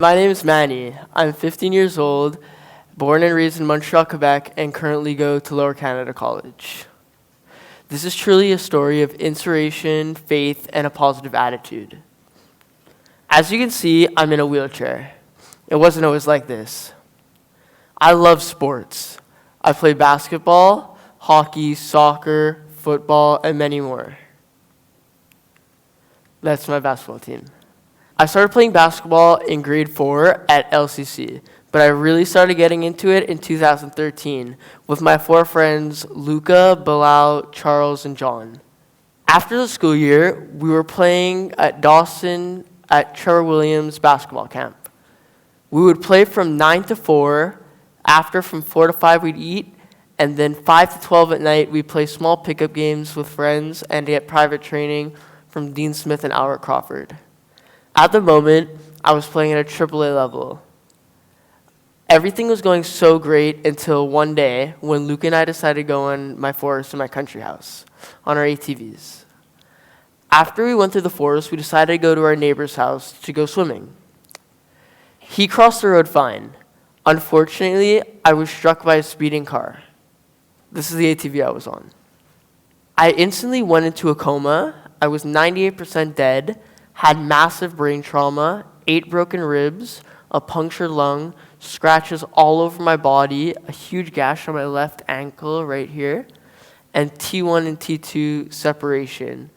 My name is Manny. I'm 15 years old, born and raised in Montreal, Quebec, and currently go to Lower Canada College. This is truly a story of inspiration, faith, and a positive attitude. As you can see, I'm in a wheelchair. It wasn't always like this. I love sports. I play basketball, hockey, soccer, football, and many more. That's my basketball team. I started playing basketball in grade 4 at LCC, but I really started getting into it in 2013 with my 4 friends, Luca, Bilal, Charles, and John. After the school year, we were playing at Dawson at Trevor Williams basketball camp. We would play from 9 to 4, after from 4 to 5 we'd eat, and then 5 to 12 at night we'd play small pickup games with friends and get private training from Dean Smith and Albert Crawford. At the moment, I was playing at a AAA level. Everything was going so great until one day when Luke and I decided to go on my forest in my country house on our ATVs. After we went through the forest, we decided to go to our neighbor's house to go swimming. He crossed the road fine. Unfortunately, I was struck by a speeding car. This is the ATV I was on. I instantly went into a coma. I was 98% dead, had massive brain trauma, 8 broken ribs, a punctured lung, scratches all over my body, a huge gash on my left ankle right here, and T1 and T2 separation,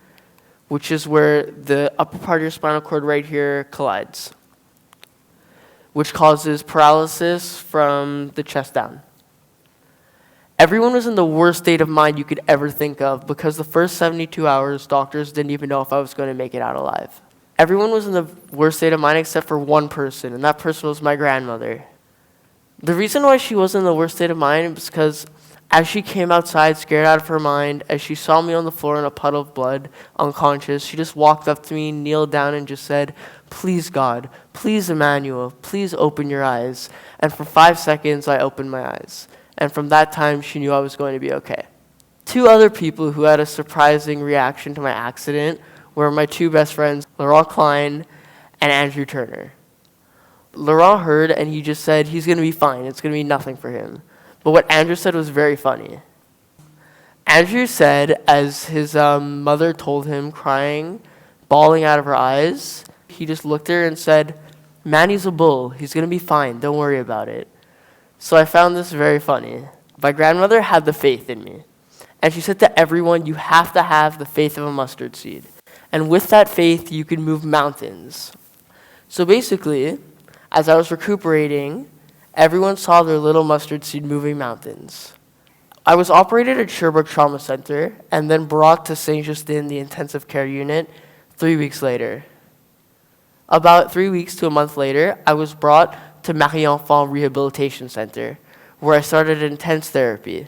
which is where the upper part of your spinal cord right here collides, which causes paralysis from the chest down. Everyone was in the worst state of mind you could ever think of because the first 72 hours, doctors didn't even know if I was going to make it out alive. Everyone was in the worst state of mind except for one person, and that person was my grandmother. The reason why she wasn't in the worst state of mind was because as she came outside, scared out of her mind, as she saw me on the floor in a puddle of blood, unconscious, she just walked up to me, kneeled down, and just said, "Please, God, please, Emmanuel, please open your eyes." And for 5 seconds, I opened my eyes. And from that time, she knew I was going to be okay. 2 other people who had a surprising reaction to my accident were my 2 best friends, Laurent Klein and Andrew Turner. Laurent heard and he just said he's going to be fine. It's going to be nothing for him. But what Andrew said was very funny. Andrew said, as his mother told him, crying, bawling out of her eyes, he just looked at her and said, "Manny's a bull. He's going to be fine. Don't worry about it." So I found this very funny. My grandmother had the faith in me. And she said to everyone, you have to have the faith of a mustard seed. And with that faith, you can move mountains. So basically, as I was recuperating, everyone saw their little mustard seed moving mountains. I was operated at Sherbrooke Trauma Center and then brought to St. Justin, the intensive care unit, 3 weeks later. About 3 weeks to a month later, I was brought to Marie Enfant Rehabilitation Center, where I started intense therapy,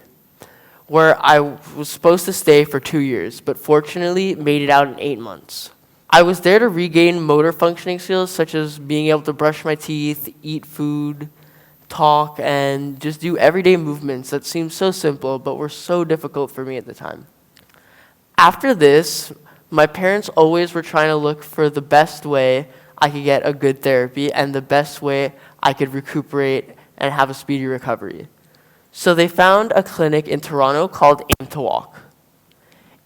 where I was supposed to stay for 2 years, but fortunately made it out in 8 months. I was there to regain motor functioning skills, such as being able to brush my teeth, eat food, talk, and just do everyday movements that seemed so simple, but were so difficult for me at the time. After this, my parents always were trying to look for the best way I could get a good therapy and the best way I could recuperate and have a speedy recovery. So they found a clinic in Toronto called Aim to Walk.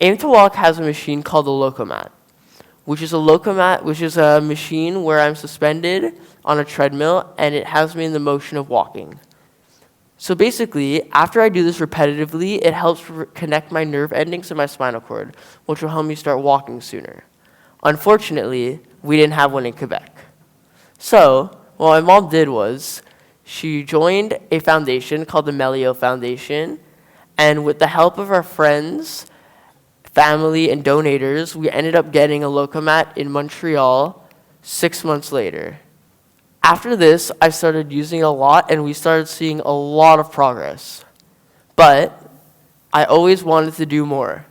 Aim to Walk has a machine called the Locomat, which is a machine where I'm suspended on a treadmill and it has me in the motion of walking. So basically, after I do this repetitively, it helps connect my nerve endings to my spinal cord, which will help me start walking sooner. Unfortunately, we didn't have one in Quebec. So what my mom did was she joined a foundation called the Melio Foundation, and with the help of our friends, family, and donators, we ended up getting a Locomat in Montreal 6 months later. After this, I started using it a lot, and we started seeing a lot of progress. But I always wanted to do more.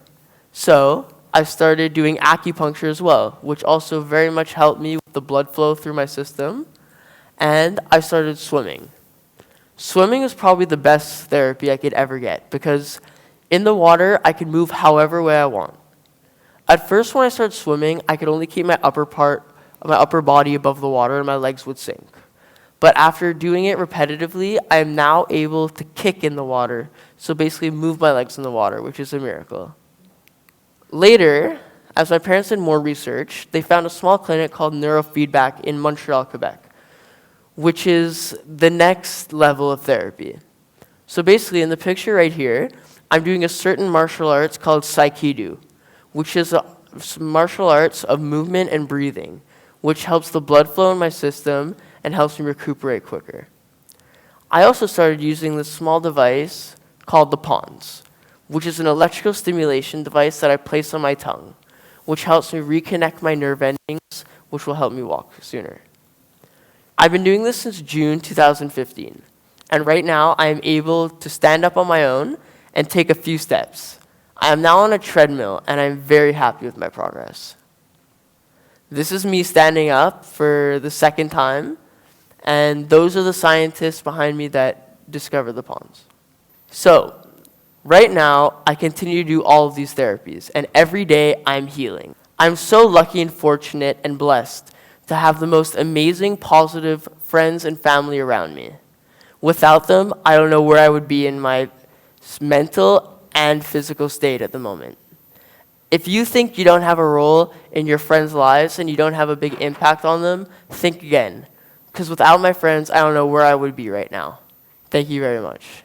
So I started doing acupuncture as well, which also very much helped me with the blood flow through my system. And I started swimming. Swimming is probably the best therapy I could ever get because in the water, I could move however way I want. At first, when I started swimming, I could only keep my upper body above the water and my legs would sink. But after doing it repetitively, I am now able to kick in the water. So basically move my legs in the water, which is a miracle. Later, as my parents did more research, they found a small clinic called Neurofeedback in Montreal, Quebec, which is the next level of therapy. So basically, in the picture right here, I'm doing a certain martial arts called Aikido, which is a martial arts of movement and breathing, which helps the blood flow in my system and helps me recuperate quicker. I also started using this small device called the Pons, which is an electrical stimulation device that I place on my tongue, which helps me reconnect my nerve endings, which will help me walk sooner. I've been doing this since June 2015, and right now I am able to stand up on my own and take a few steps. I am now on a treadmill, and I'm very happy with my progress. This is me standing up for the second time, and those are the scientists behind me that discovered the Pons. So, right now, I continue to do all of these therapies, and every day I'm healing. I'm so lucky and fortunate and blessed to have the most amazing, positive friends and family around me. Without them, I don't know where I would be in my mental and physical state at the moment. If you think you don't have a role in your friends' lives and you don't have a big impact on them, think again. Because without my friends, I don't know where I would be right now. Thank you very much.